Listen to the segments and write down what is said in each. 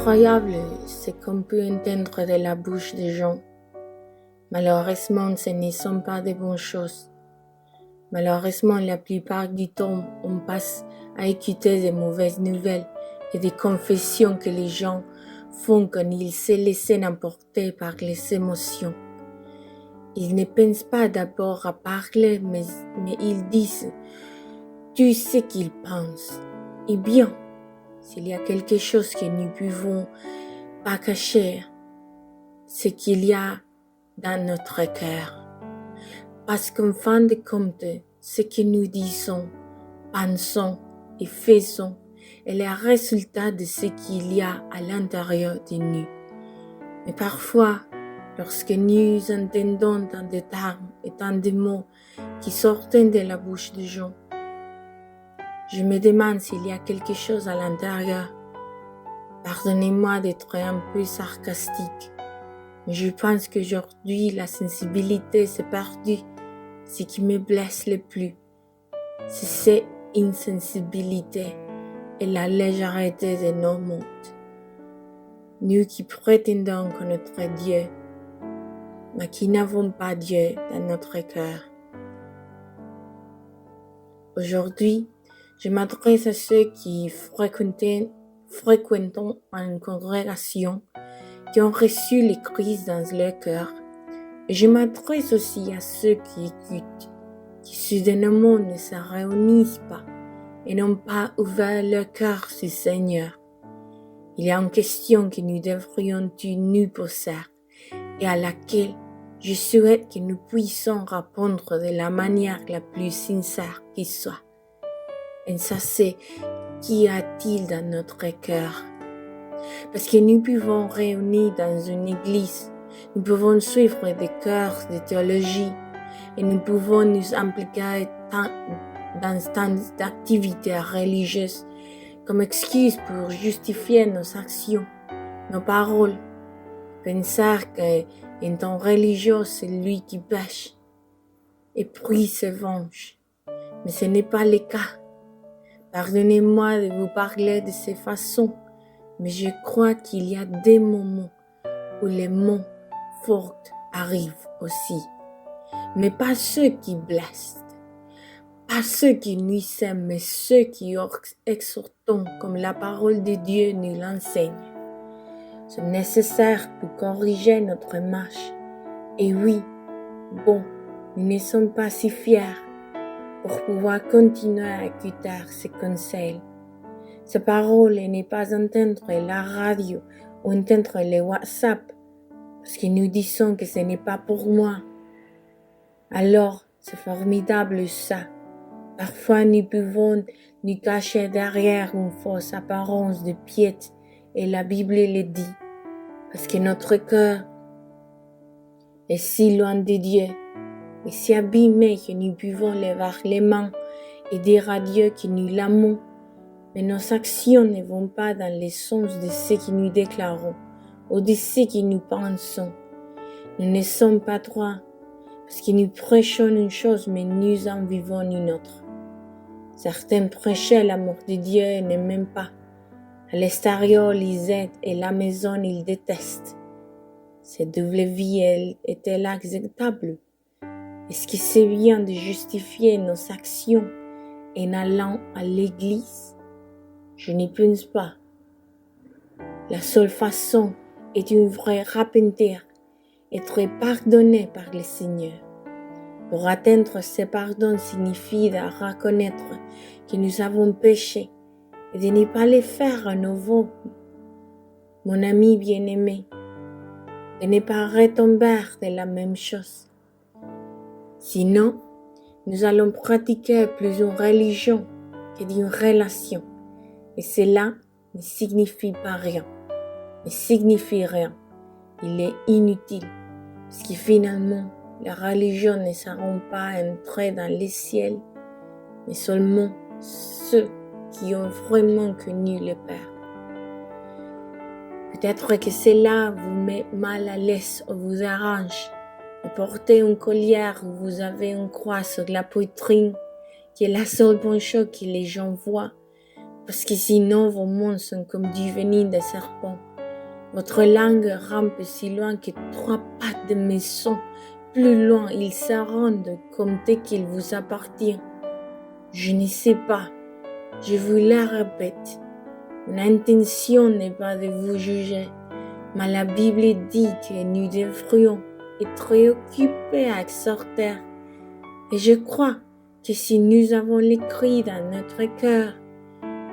incroyable ce qu'on peut entendre de la bouche des gens. Malheureusement, ce ne sont pas de bonnes choses. Malheureusement, la plupart du temps, on passe à écouter de mauvaises nouvelles et des confessions que les gens font quand ils se laissent emporter par les émotions. Ils ne pensent pas d'abord à parler, mais ils disent tout ce qu'ils pensent. Et bien, s'il y a quelque chose que nous ne pouvons pas cacher, c'est qu'il y a dans notre cœur. Parce qu'en fin de compte, ce que nous disons, pensons et faisons est le résultat de ce qu'il y a à l'intérieur de nous. Mais parfois, lorsque nous entendons tant de termes et tant de mots qui sortent de la bouche des gens, je me demande s'il y a quelque chose à l'intérieur. Pardonnez-moi d'être un peu sarcastique, mais je pense qu'aujourd'hui, la sensibilité s'est perdue. Ce qui me blesse le plus, c'est cette insensibilité et la légèreté de nos mondes. Nous qui prétendons connaître Dieu, mais qui n'avons pas Dieu dans notre cœur. Aujourd'hui, je m'adresse à ceux qui fréquentent une congrégation, qui ont reçu le Christ dans leur cœur. Et je m'adresse aussi à ceux qui écoutent, qui soudainement ne se réunissent pas et n'ont pas ouvert leur cœur sur le Seigneur. Il y a une question que nous devrions nous poser et à laquelle je souhaite que nous puissions répondre de la manière la plus sincère qui soit. Et ça, c'est qu'y a-t-il dans notre cœur? Parce que nous pouvons réunir dans une église, nous pouvons suivre des cours de théologie et nous pouvons nous impliquer dans tant d'activités religieuses comme excuse pour justifier nos actions, nos paroles. Penser qu'un temps religieux, c'est lui qui pêche et puis se venge. Mais ce n'est pas le cas. Pardonnez-moi de vous parler de cette façon, mais je crois qu'il y a des moments où les mots forts arrivent aussi. Mais pas ceux qui blessent, pas ceux qui nuisent, mais ceux qui exhortent comme la parole de Dieu nous l'enseigne. C'est nécessaire pour corriger notre marche. Et oui, bon, nous ne sommes pas si fiers pour pouvoir continuer à écouter ces conseils. Ces paroles n'est pas entendre la radio ou entendre le WhatsApp parce que nous disons que ce n'est pas pour moi. Alors, c'est formidable ça. Parfois, nous pouvons nous cacher derrière une fausse apparence de piété et la Bible le dit. Parce que notre cœur est si loin de Dieu et si abîmé que nous pouvons lever les mains et dire à Dieu que nous l'aimons. Mais nos actions ne vont pas dans le sens de ce que nous déclarons ou de ce que nous pensons. Nous ne sommes pas droits parce que nous prêchons une chose mais nous en vivons une autre. Certains prêchent l'amour de Dieu et ne m'aiment pas. À l'extérieur, ils aident et la maison, ils détestent. Cette double vie est-elle acceptable? Est-ce que c'est bien de justifier nos actions en allant à l'église? Je n'y pense pas. La seule façon est une vraie repentir, être pardonné par le Seigneur. Pour atteindre ce pardon signifie de reconnaître que nous avons péché et de ne pas le faire à nouveau. Mon ami bien-aimé, de ne pas retomber de la même chose. Sinon, nous allons pratiquer plus une religion que d'une relation. Et cela ne signifie pas rien. Ne signifie rien. Il est inutile. Parce que finalement, les religions ne seront pas entrées dans le ciel, mais seulement ceux qui ont vraiment connu le Père. Peut-être que cela vous met mal à l'aise ou vous arrange de porter une collier où vous avez une croix sur la poitrine, qui est la seule bonne chose que les gens voient, parce que sinon vos mains sont comme du venin de serpent Votre langue rampe si loin que 3 pattes de maison. Plus loin, ils se rendent compte qu'il vous appartient. Je ne sais pas. Je vous le répète. Mon intention n'est pas de vous juger, mais la Bible dit que nous devrions être occupés à exhorter. Et je crois que si nous avons l'écrit dans notre cœur,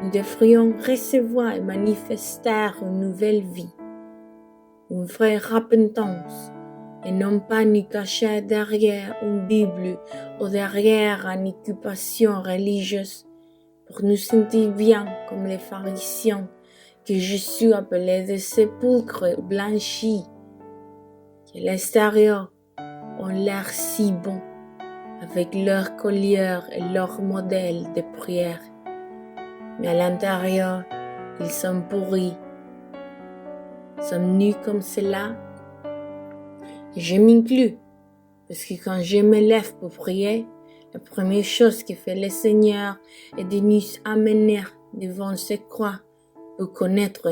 nous devrions recevoir et manifester une nouvelle vie, une vraie repentance, et non pas nous cacher derrière une Bible ou derrière une occupation religieuse pour nous sentir bien comme les pharisiens que Jésus appelait des sépulcres blanchis, que l'extérieur ont l'air si bon avec leur collier et leur modèle de prière, mais à l'intérieur ils sont pourris. Sommes-nous comme cela? Et je m'inclus, parce que quand je me lève pour prier, la première chose que fait le Seigneur est de nous amener devant ses croix pour connaître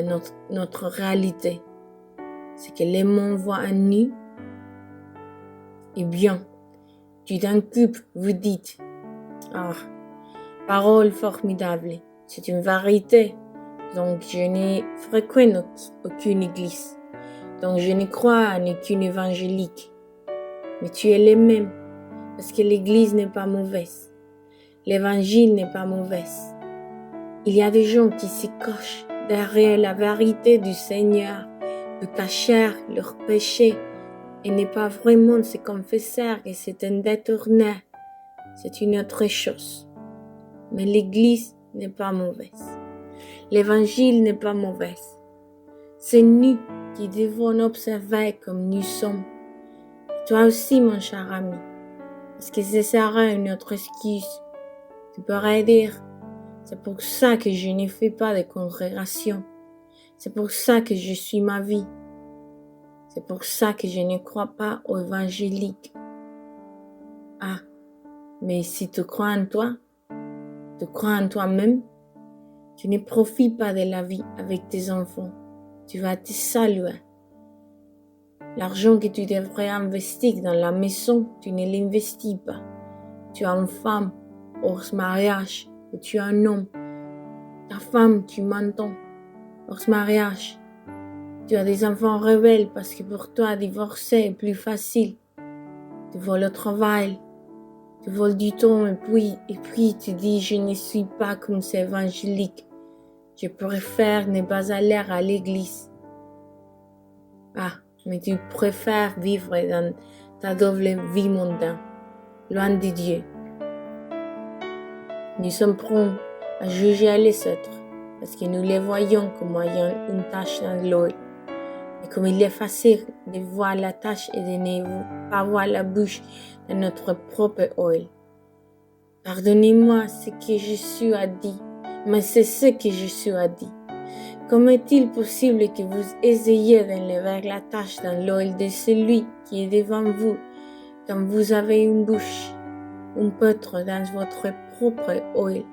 notre réalité. C'est que les mondes voient en nous. Eh bien, tout d'un coup, vous dites, ah, parole formidable, c'est une vérité. Donc, je ne fréquente aucune église. Donc, je ne crois en aucune évangélique. Mais tu es le même. Parce que l'église n'est pas mauvaise. L'évangile n'est pas mauvaise. Il y a des gens qui se cachent derrière la vérité du Seigneur pour cacher leurs péchés et n'est pas vraiment se confesser que c'est un détourné. C'est une autre chose. Mais l'église n'est pas mauvaise. L'évangile n'est pas mauvais. C'est nous qui devons observer comme nous sommes. Et toi aussi, mon cher ami. Est-ce que ce sera une autre excuse? Tu pourrais dire, c'est pour ça que je ne fais pas de congrégation. C'est pour ça que je suis ma vie. C'est pour ça que je ne crois pas au évangélique. Ah, mais si tu crois en toi, tu crois en toi-même, tu ne profites pas de la vie avec tes enfants. Tu vas te saluer. L'argent que tu devrais investir dans la maison, tu ne l'investis pas. Tu as une femme hors mariage ou tu as un homme. Ta femme, tu m'entends, hors mariage. Tu as des enfants rebelles parce que pour toi, divorcer est plus facile. Tu voles au travail, tu voles du temps et puis tu dis je ne suis pas comme ces évangéliques. Je préfère ne pas aller à l'église. Ah, mais tu préfères vivre dans ta double vie mondaine, loin de Dieu. Nous sommes prompts à juger les autres parce que nous les voyons comme ayant une tache dans l'œil. Et comme il est facile de voir la tache et de ne pas voir la bouche de notre propre œil. Pardonnez-moi ce que Jésus a dit, mais c'est ce que Jésus a dit. Comment est-il possible que vous essayiez d'enlever la tache dans l'œil de celui qui est devant vous quand vous avez une bouche, un peutre dans votre propre œil?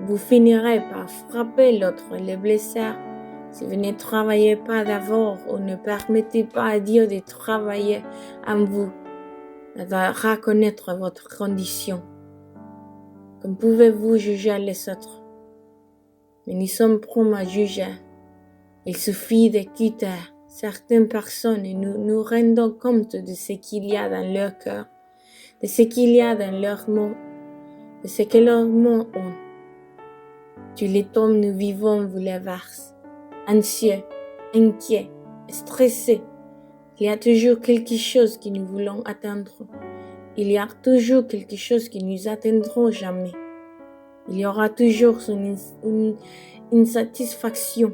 Vous finirez par frapper l'autre et le blesser si vous ne travaillez pas d'abord ou ne permettez pas à Dieu de travailler en vous, de reconnaître votre condition. Comme pouvez-vous juger les autres? Mais nous sommes prompts à juger. Il suffit d'écouter certaines personnes et nous nous rendons compte de ce qu'il y a dans leur cœur, de ce qu'il y a dans leurs mots, de ce que leurs mots ont. Tous les temps nous vivons vous les verse, anxieux, inquiets, stressés. Il y a toujours quelque chose que nous voulons atteindre. Il y a toujours quelque chose que nous atteindrons jamais. Il y aura toujours une insatisfaction.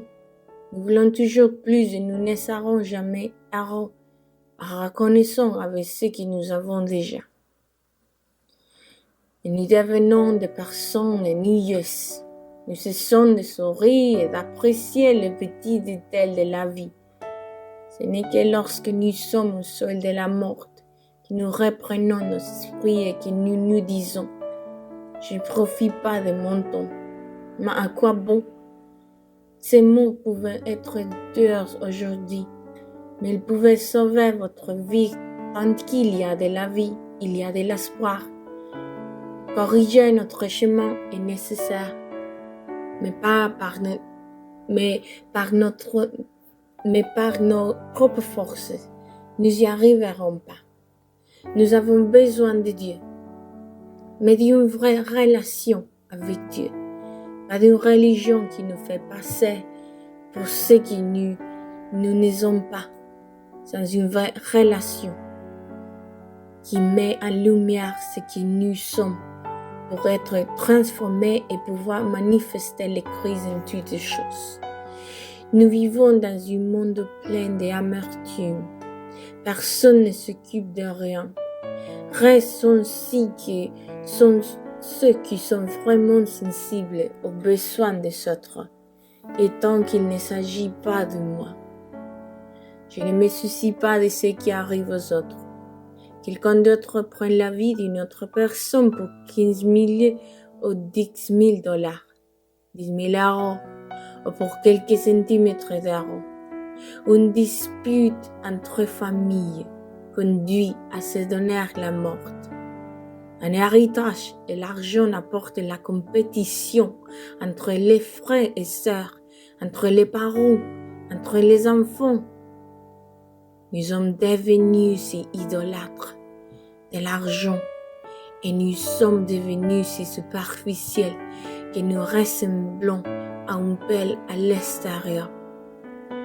Nous voulons toujours plus et nous ne serons jamais heureux en reconnaissant avec ce que nous avons déjà. Et nous devenons des personnes ennuyeuses. Nous cessons de sourire et d'apprécier les petits détails de la vie. Ce n'est que lorsque nous sommes au sol de la mort que nous reprenons nos esprits et que nous nous disons « Je ne profite pas de mon temps. Mais à quoi bon? Ces mots pouvaient être durs aujourd'hui, mais ils pouvaient sauver votre vie. Tant qu'il y a de la vie, il y a de l'espoir. Corriger notre chemin est nécessaire, mais par nos propres forces, nous n'y arriverons pas. Nous avons besoin de Dieu, mais d'une vraie relation avec Dieu, pas d'une religion qui nous fait passer pour ce que nous ne sommes pas, sans une vraie relation qui met en lumière ce que nous sommes pour être transformés et pouvoir manifester les crises en toutes choses. Nous vivons dans un monde plein d'amertume. Personne ne s'occupe de rien. Restons ceux qui sont vraiment sensibles aux besoins des autres, et tant qu'il ne s'agit pas de moi. Je ne me soucie pas de ce qui arrive aux autres. Quelqu'un d'autre prend la vie d'une autre personne pour 15 000 ou 10 000 dollars, 10 000 euros, ou pour quelques centimètres d'euros. Une dispute entre familles conduit à se donner la mort. Un héritage et l'argent apportent la compétition entre les frères et sœurs, entre les parents, entre les enfants. Nous sommes devenus si idolâtres de l'argent et nous sommes devenus si superficiels que nous ressemblons à une pelle à l'extérieur.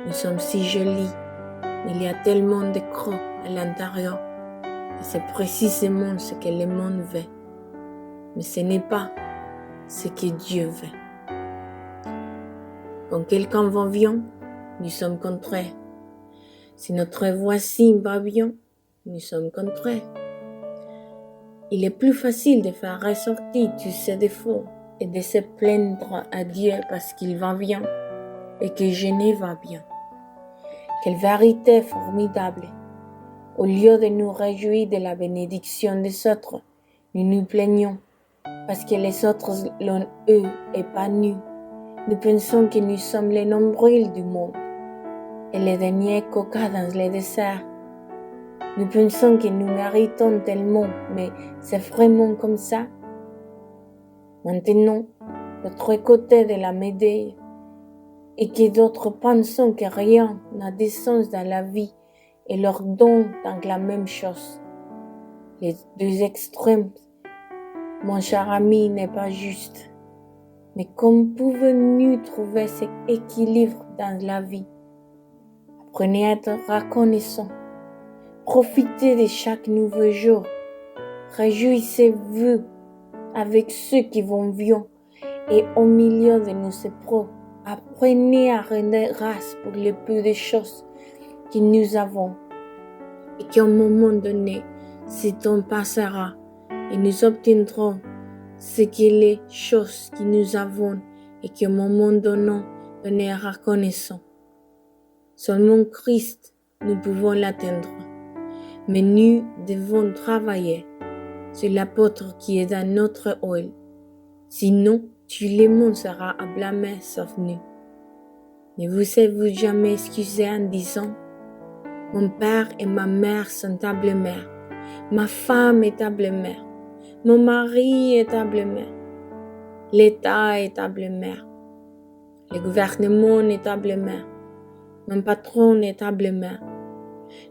Nous sommes si jolis, mais il y a tellement de crocs à l'intérieur et c'est précisément ce que le monde veut. Mais ce n'est pas ce que Dieu veut. Quand quelqu'un va bien, nous sommes contraires. Si notre voisin va bien, nous sommes contraires. Il est plus facile de faire ressortir tous ses défauts et de se plaindre à Dieu parce qu'il va bien et que je ne vais bien. Quelle vérité formidable! Au lieu de nous réjouir de la bénédiction des autres, nous nous plaignons parce que les autres l'ont eux et pas nous. Nous pensons que nous sommes les nombrils du monde et les derniers coquins dans le désert. Nous pensons que nous méritons tellement, mais c'est vraiment comme ça. Maintenant, l'autre côté de la médaille est que d'autres pensent que rien n'a de sens dans la vie et leur donnent dans la même chose. Les deux extrêmes, mon cher ami, n'est pas juste. Mais comment pouvons-nous trouver cet équilibre dans la vie? Apprenez à être reconnaissant. Profitez de chaque nouveau jour. Réjouissez-vous avec ceux qui vont bien et au milieu de nos épreuves. Apprenez à rendre grâce pour les peu de choses que nous avons et qu'à un moment donné, ce temps passera et nous obtiendrons ce que les choses que nous avons et qu'à un moment donné reconnaissons. Seulement Christ, nous pouvons l'atteindre. Mais nous devons travailler sur l'apôtre qui est dans notre huile. Sinon, tout le monde sera à blâmer sauf nous. Ne vous êtes-vous jamais excusé en disant « Mon père et ma mère sont ta belle-mère, ma femme est ta belle-mère, mon mari est ta belle-mère, l'État est ta belle-mère, le gouvernement est ta belle-mère, mon patron est ta belle-mère.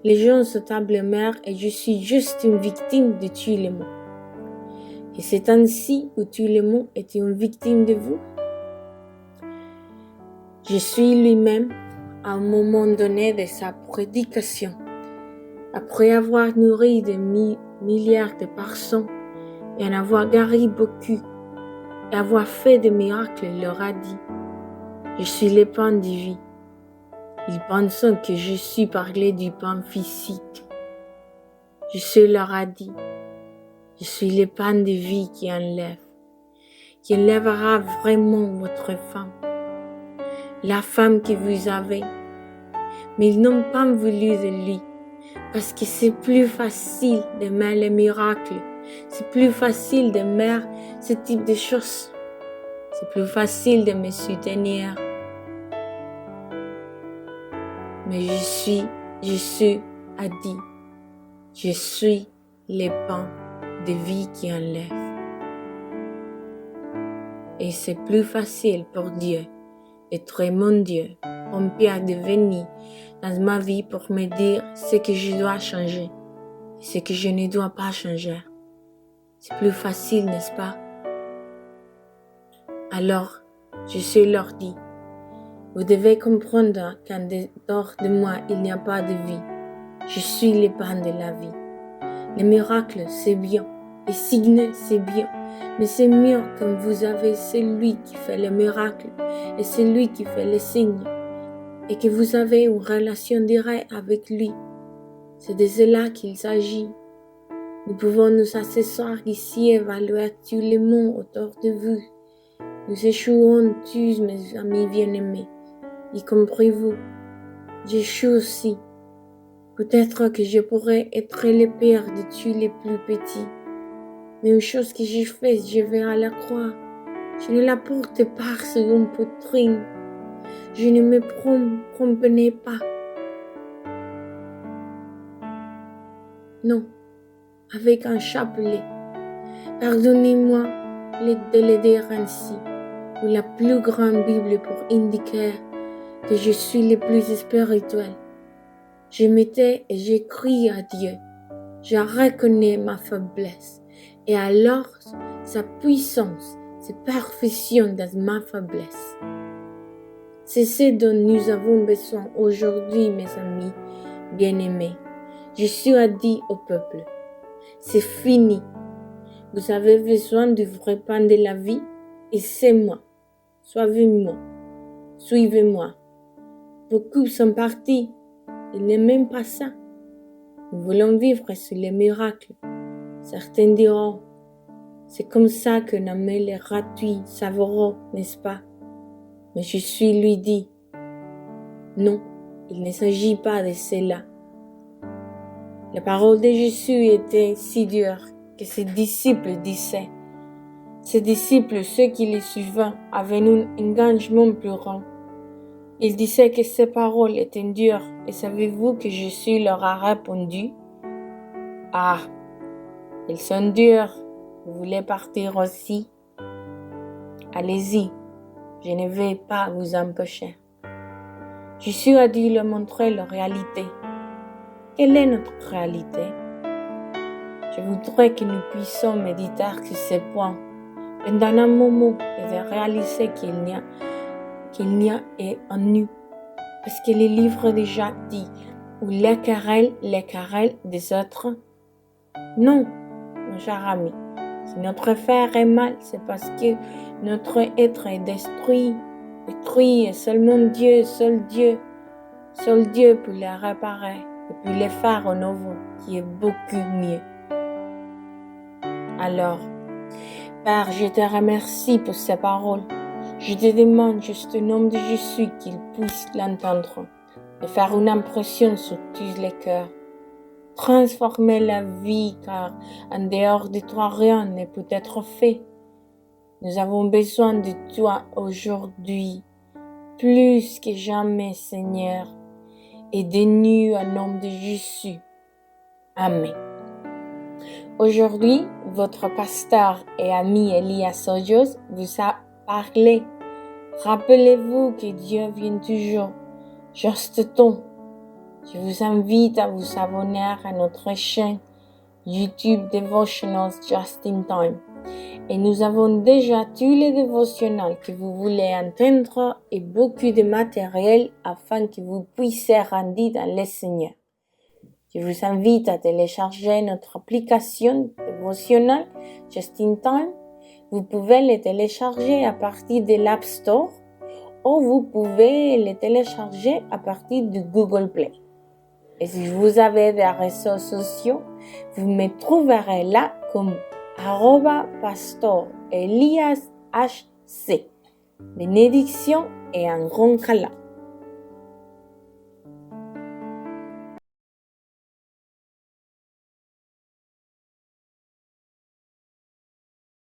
Les gens sont ta belle-mère et je suis juste une victime de tout le monde. Et c'est ainsi où tout le monde est une victime de vous. Je suis lui-même à un moment donné de sa prédication. Après avoir nourri des milliards de personnes et en avoir guéri beaucoup et avoir fait des miracles, il leur a dit « Je suis le pain de vie ». Ils pensent que je suis parlé du pain physique. Jésus leur a dit, je suis le pain de vie qui enlèvera vraiment votre faim, la femme que vous avez. Mais ils n'ont pas voulu de lui, parce que c'est plus facile d'aimer les miracles, c'est plus facile d'aimer ce type de choses, c'est plus facile de me soutenir. mais Jésus a dit, je suis le pain de vie qui enlève. Et c'est plus facile pour Dieu d'être mon Dieu, un Père de venir dans ma vie pour me dire ce que je dois changer, ce que je ne dois pas changer. C'est plus facile, n'est-ce pas? Alors, Jésus leur dit, vous devez comprendre qu'en dehors de moi, il n'y a pas de vie. Je suis le pain de la vie. Les miracles, c'est bien. Les signes, c'est bien. Mais c'est mieux quand vous avez celui qui fait les miracles et celui qui fait les signes et que vous avez une relation directe avec lui. C'est de cela qu'il s'agit. Nous pouvons nous asseoir ici et évaluer tous les mots autour de vous. Nous échouons tous, mes amis bien-aimés, y compris vous. J'échoue aussi. Peut-être que je pourrais être le père de tous les plus petits. Mais une chose que j'ai faite, je vais à la croix. Je ne la porte pas sur une poitrine. Je ne me comprenais pas. Non, avec un chapelet. Pardonnez-moi de le dire ainsi, ou la plus grande Bible pour indiquer que je suis le plus spirituel. Je m'étais et j'ai crié à Dieu. Je reconnais ma faiblesse. Et alors, sa puissance se perfectionne dans ma faiblesse. C'est ce dont nous avons besoin aujourd'hui, mes amis bien-aimés. Jésus a dit au peuple, c'est fini. Vous avez besoin du vrai pain de la vie et c'est moi. Suivez-moi. Suivez-moi. Beaucoup sont partis. Ils n'aiment même pas ça. Nous voulons vivre sur les miracles. Certains diront, c'est comme ça que l'on met les gratuits savoureux, n'est-ce pas? Mais Jésus lui dit, non, il ne s'agit pas de cela. La parole de Jésus était si dure que ses disciples disaient, ses disciples, ceux qui les suivaient, avaient un engagement plus grand. Ils disaient que ces paroles étaient dures, et savez-vous que Jésus leur a répondu, ah, ils sont durs, vous voulez partir aussi? Allez-y, je ne vais pas vous empêcher. Jésus a dû leur montrer leur réalité. Quelle est notre réalité? Je voudrais que nous puissions méditer sur ces points pendant un moment et de réaliser qu'il n'y a en nous. Parce que le livre de Jacques dit, ou les querelles des autres. Non, mon cher ami, si notre frère est mal, c'est parce que notre être est détruit et seulement Dieu, seul Dieu peut le réparer et puis le faire au nouveau, qui est beaucoup mieux. Alors, Père, je te remercie pour ces paroles. Je te demande juste au nom de Jésus qu'il puisse l'entendre et faire une impression sur tous les cœurs. Transformer la vie, car en dehors de toi, rien ne peut être fait. Nous avons besoin de toi aujourd'hui, plus que jamais, Seigneur. Aidez-nous au nom de Jésus. Amen. Aujourd'hui, votre pasteur et ami Elias Hoyos vous a parlé. Rappelez-vous que Dieu vient toujours, juste temps. Je vous invite à vous abonner à notre chaîne YouTube Devotionals Just in Time. Et nous avons déjà tous les dévotionnels que vous voulez entendre et beaucoup de matériel afin que vous puissiez grandir dans le Seigneur. Je vous invite à télécharger notre application dévotionnelle Just in Time. Vous pouvez le télécharger à partir de l'App Store ou vous pouvez le télécharger à partir du Google Play. Et si vous avez des réseaux sociaux, vous me trouverez là comme @pastoreliashc. Bénédiction et un grand câlin.